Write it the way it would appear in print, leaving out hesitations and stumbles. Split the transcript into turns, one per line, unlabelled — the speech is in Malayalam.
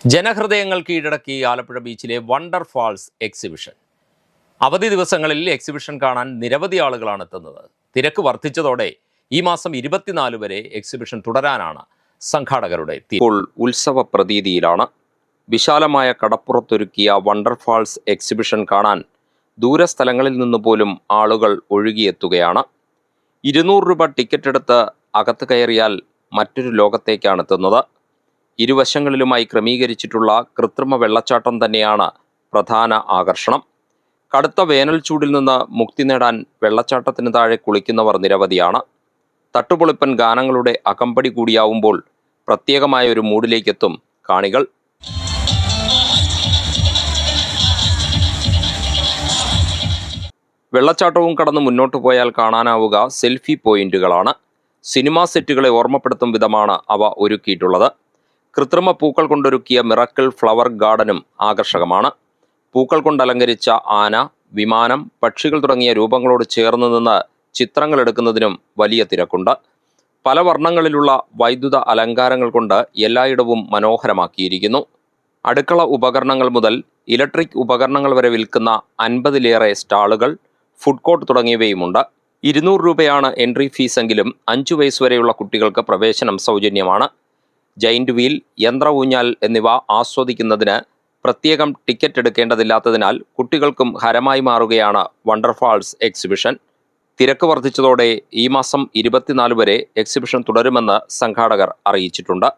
ജനഹൃദയങ്ങൾ കീഴടക്കി ആലപ്പുഴ ബീച്ചിലെ വണ്ടർ ഫാൾസ് എക്സിബിഷൻ. അവധി ദിവസങ്ങളിൽ എക്സിബിഷൻ കാണാൻ നിരവധി ആളുകളാണ് എത്തുന്നത്. തിരക്ക് വർദ്ധിച്ചതോടെ ഈ മാസം 24 വരെ എക്സിബിഷൻ തുടരാനാണ് സംഘാടകരുടെ ഇപ്പോൾ ഉത്സവ പ്രതീതിയിലാണ്. വിശാലമായ കടപ്പുറത്തൊരുക്കിയ വണ്ടർ ഫാൾസ് എക്സിബിഷൻ കാണാൻ ദൂരസ്ഥലങ്ങളിൽ നിന്ന് പോലും ആളുകൾ ഒഴുകിയെത്തുകയാണ്. 200 രൂപ ടിക്കറ്റ് എടുത്ത് അകത്ത് കയറിയാൽ മറ്റൊരു ലോകത്തേക്കാണ് എത്തുന്നത്. ഇരുവശങ്ങളിലുമായി ക്രമീകരിച്ചിട്ടുള്ള കൃത്രിമ വെള്ളച്ചാട്ടം തന്നെയാണ് പ്രധാന ആകർഷണം. കടുത്ത വേനൽ ചൂടിൽ നിന്ന് മുക്തി നേടാൻ വെള്ളച്ചാട്ടത്തിന് താഴെ കുളിക്കുന്നവർ നിരവധിയാണ്. തട്ടുപൊളിപ്പൻ ഗാനങ്ങളുടെ അകമ്പടി കൂടിയാവുമ്പോൾ പ്രത്യേകമായ ഒരു മൂഡിലേക്കെത്തും കാണികൾ. വെള്ളച്ചാട്ടവും കടന്ന് മുന്നോട്ട് പോയാൽ കാണാനാവുക സെൽഫി പോയിന്റുകളാണ്. സിനിമാ സെറ്റുകളെ ഓർമ്മപ്പെടുത്തും വിധമാണ് അവ ഒരുക്കിയിട്ടുള്ളത്. കൃത്രിമ പൂക്കൾ കൊണ്ടൊരുക്കിയ മിറക്കിൾ ഫ്ലവർ ഗാർഡനും ആകർഷകമാണ്. പൂക്കൾ കൊണ്ട് അലങ്കരിച്ച ആന, വിമാനം, പക്ഷികൾ തുടങ്ങിയ രൂപങ്ങളോട് ചേർന്ന് നിന്ന് ചിത്രങ്ങൾ എടുക്കുന്നതിനും വലിയ തിരക്കുണ്ട്. പല വർണ്ണങ്ങളിലുള്ള വൈദ്യുത അലങ്കാരങ്ങൾ കൊണ്ട് എല്ലായിടവും മനോഹരമാക്കിയിരിക്കുന്നു. അടുക്കള ഉപകരണങ്ങൾ മുതൽ ഇലക്ട്രിക് ഉപകരണങ്ങൾ വരെ വിൽക്കുന്ന 50-ലേറെ സ്റ്റാളുകൾ, ഫുഡ് കോർട്ട് തുടങ്ങിയവയുമുണ്ട്. 200 രൂപയാണ് എൻട്രി ഫീസെങ്കിലും 5 വയസ്സ് വരെയുള്ള കുട്ടികൾക്ക് പ്രവേശനം സൗജന്യമാണ്. ജയിന്റ് വീൽ, യന്ത്ര ഊഞ്ഞാൽ എന്നിവ ആസ്വദിക്കുന്നതിന് പ്രത്യേകം ടിക്കറ്റ് എടുക്കേണ്ടതില്ലാത്തതിനാൽ കുട്ടികൾക്കും ഹരമായി മാറുകയാണ് വണ്ടർ ഫാൾസ് എക്സിബിഷൻ. തിരക്ക് വർദ്ധിച്ചതോടെ ഈ മാസം 24 വരെ എക്സിബിഷൻ തുടരുമെന്ന് സംഘാടകർ അറിയിച്ചിട്ടുണ്ട്.